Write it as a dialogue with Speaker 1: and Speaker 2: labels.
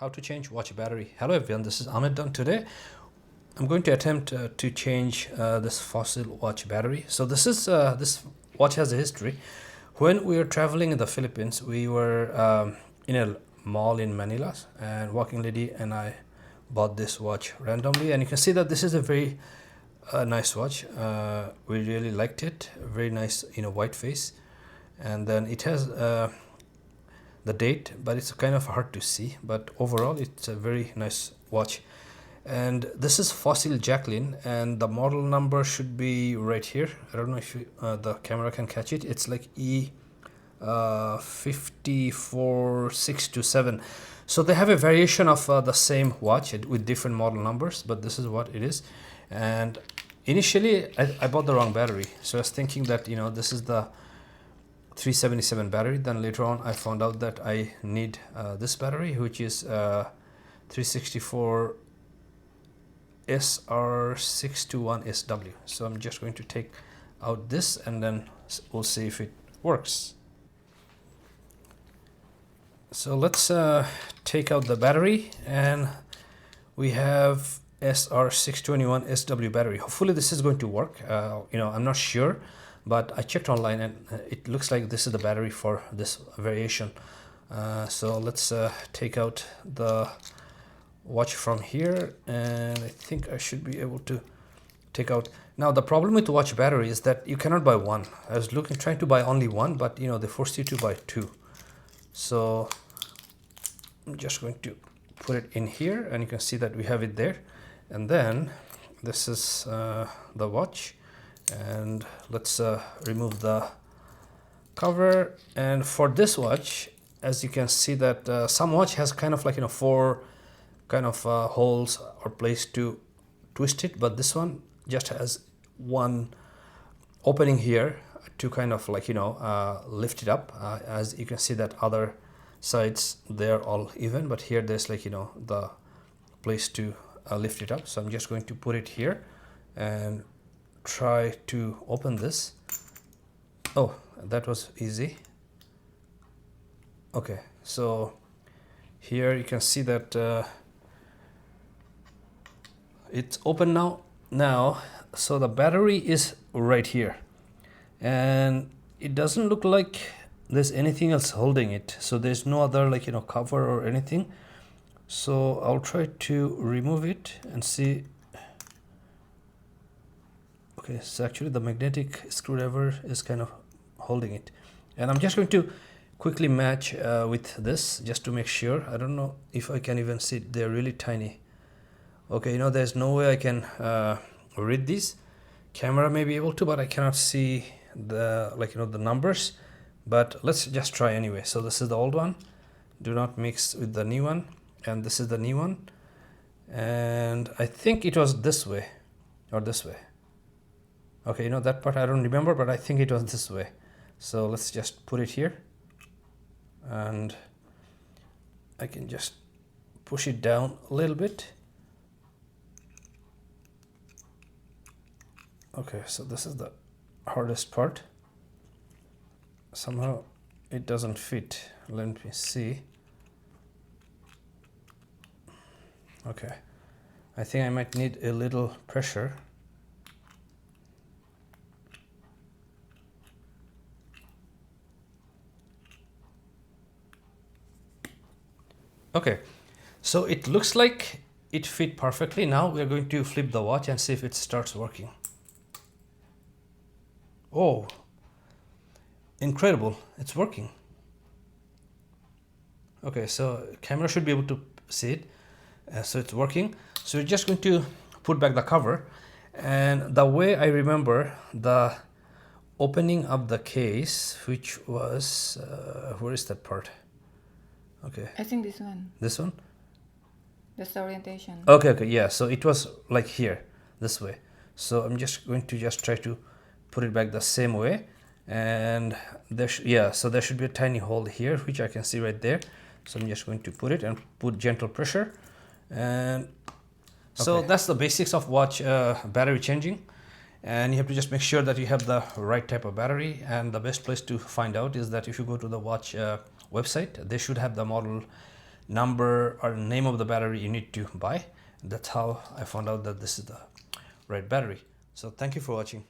Speaker 1: How to change watch battery. Hello everyone, this is Ahmed Dunn. Today I'm going to attempt to change this Fossil watch battery. So this watch has a history. When we were traveling in the Philippines, we were in a mall in Manila, and walking lady and I bought this watch randomly, and you can see that this is a very nice watch. We really liked it. Very nice, white face, and then it has the date, but it's kind of hard to see, but overall it's a very nice watch. And this is Fossil Jacqueline, and the model number should be right here. I don't know if the camera can catch it. It's like E54627. So they have a variation of the same watch with different model numbers, but this is what it is. And initially I bought the wrong battery, so I was thinking that this is the 377 battery. Then later on I found out that I need this battery, which is 364 SR621SW. So I'm just going to take out this and then we'll see if it works. So let's take out the battery, and we have SR621SW battery. Hopefully this is going to work. I'm not sure, but I checked online and it looks like this is the battery for this variation. So let's take out the watch from here, and I think I should be able to take out. Now the problem with watch battery is that you cannot buy one. I was trying to buy only one, but they force you to buy two. So I'm just going to put it in here, and you can see that we have it there. And then this is the watch, and let's remove the cover. And for this watch, as you can see that some watch has kind of like four kind of holes or place to twist it, but this one just has one opening here to kind of like lift it up. As you can see that other sides, they're all even, but here there's like the place to lift it up. So I'm just going to put it here and try to open this. Oh, that was easy. Okay, so here you can see that it's open now. So the battery is right here, and it doesn't look like there's anything else holding it. So there's no other cover or anything. So I'll try to remove it and see. Okay, so actually the magnetic screwdriver is kind of holding it, and I'm just going to quickly match with this just to make sure. I don't know if I can even see it. They're really tiny. Okay, there's no way I can read these. Camera may be able to, but I cannot see the the numbers. But let's just try anyway. So this is the old one. Do not mix with the new one, and this is the new one. And I think it was this way or this way. Okay, that part I don't remember, but I think it was this way. So let's just put it here, and I can just push it down a little bit. Okay, so this is the hardest part. Somehow it doesn't fit. Let me see. Okay, I think I might need a little pressure. Okay, so it looks like it fit perfectly. Now we are going to flip the watch and see if it starts working. Oh, incredible, it's working. Okay, so camera should be able to see it. So it's working. So we're just going to put back the cover, and the way I remember the opening of the case, which was where is that part? Okay,
Speaker 2: I think this one.
Speaker 1: This one?
Speaker 2: That's the orientation.
Speaker 1: Okay, yeah, so it was like here, this way. So I'm just going to try to put it back the same way, and there so there should be a tiny hole here, which I can see right there. So I'm just going to put it and put gentle pressure, and so that's the basics of watch battery changing. And you have to just make sure that you have the right type of battery, and the best place to find out is that if you go to the watch website, they should have the model number or name of the battery you need to buy. That's how I found out that this is the right battery. So thank you for watching.